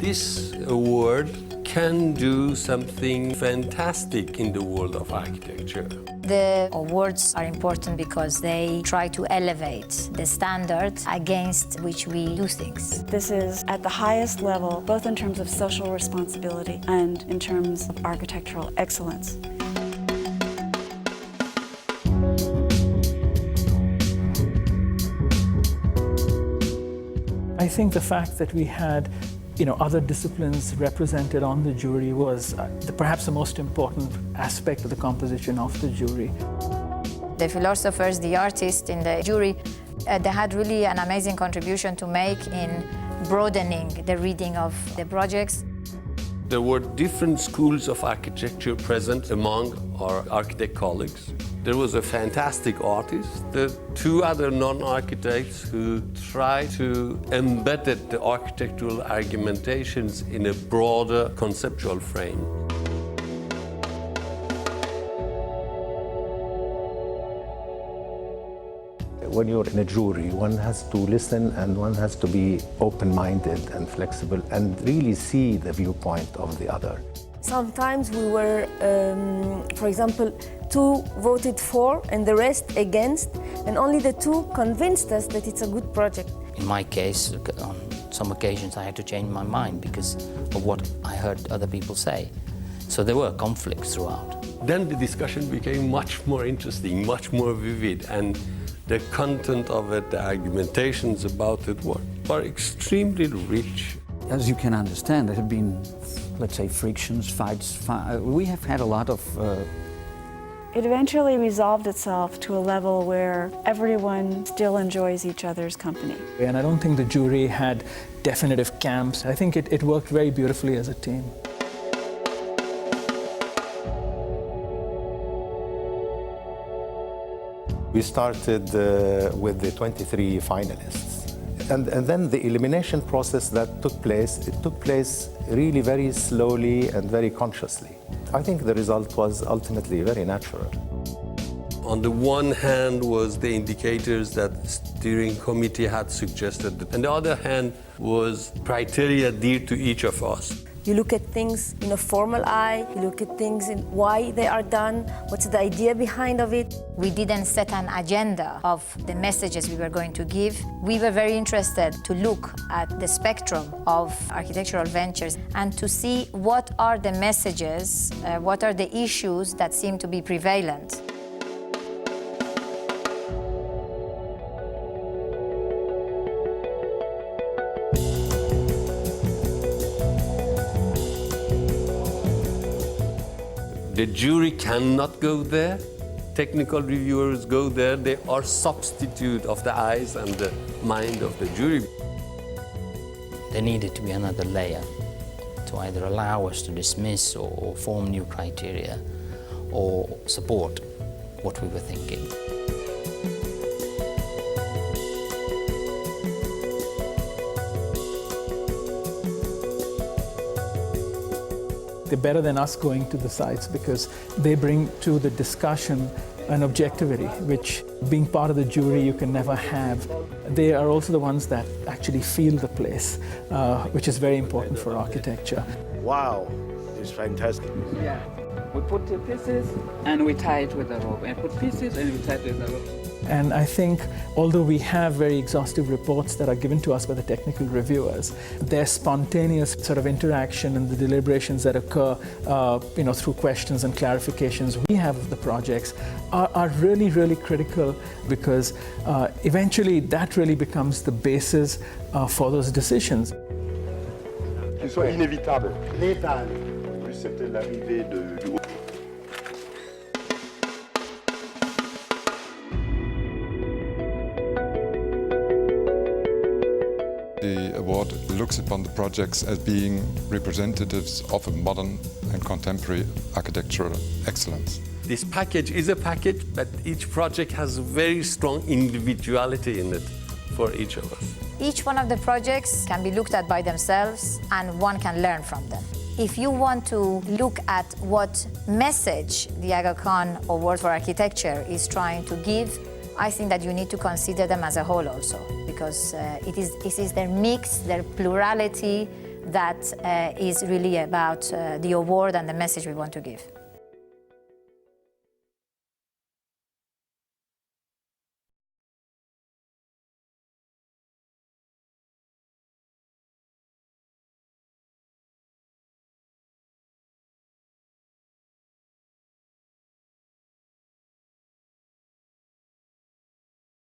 this award can do something fantastic in the world of architecture. The awards are important because they try to elevate the standard against which we do things. This is at the highest level, both in terms of social responsibility and in terms of architectural excellence. I think the fact that we had other disciplines represented on the jury was perhaps the most important aspect of the composition of the jury. The philosophers, the artists in the jury, they had really an amazing contribution to make in broadening the reading of the projects. There were different schools of architecture present among our architect colleagues. There was a fantastic artist, the two other non-architects who tried to embed the architectural argumentations in a broader conceptual frame. When you're in a jury, one has to listen and one has to be open-minded and flexible and really see the viewpoint of the other. Sometimes we were, for example, 2 voted for and the rest against, and only the 2 convinced us that it's a good project. In my case, on some occasions I had to change my mind because of what I heard other people say. So there were conflicts throughout. Then the discussion became much more interesting, much more vivid, and the content of it, the argumentations about it were extremely rich. As you can understand, there have been, let's say, frictions, fights. We have had a lot of... It eventually resolved itself to a level where everyone still enjoys each other's company. And I don't think the jury had definitive camps. I think it worked very beautifully as a team. We started with the 23 finalists. And then the elimination process that took place, it took place really very slowly and very consciously. I think the result was ultimately very natural. On the one hand was the indicators that the steering committee had suggested, and the other hand was criteria dear to each of us. You look at things in a formal eye, you look at things in why they are done, what's the idea behind of it. We didn't set an agenda of the messages we were going to give. We were very interested to look at the spectrum of architectural ventures and to see what are the messages, what are the issues that seem to be prevalent. The jury cannot go there. Technical reviewers go there. They are substitute of the eyes and the mind of the jury. There needed to be another layer to either allow us to dismiss or form new criteria or support what we were thinking. They're better than us going to the sites because they bring to the discussion an objectivity, which being part of the jury you can never have. They are also the ones that actually feel the place, which is very important for architecture. Wow, it's fantastic. Yeah, we put the pieces and we tie it with a rope, and put pieces and we tie it with a rope. And I think, although we have very exhaustive reports that are given to us by the technical reviewers, their spontaneous sort of interaction and the deliberations that occur, through questions and clarifications we have of the projects are really, really critical because eventually that really becomes the basis for those decisions. Qu'ils soient inévitables. Létal. Plus c'était l'arrivée du... The award looks upon the projects as being representatives of a modern and contemporary architectural excellence. This package is a package, but each project has very strong individuality in it for each of us. Each one of the projects can be looked at by themselves and one can learn from them. If you want to look at what message the Aga Khan Award for Architecture is trying to give, I think that you need to consider them as a whole also, because it is their mix, their plurality, that is really about the award and the message we want to give.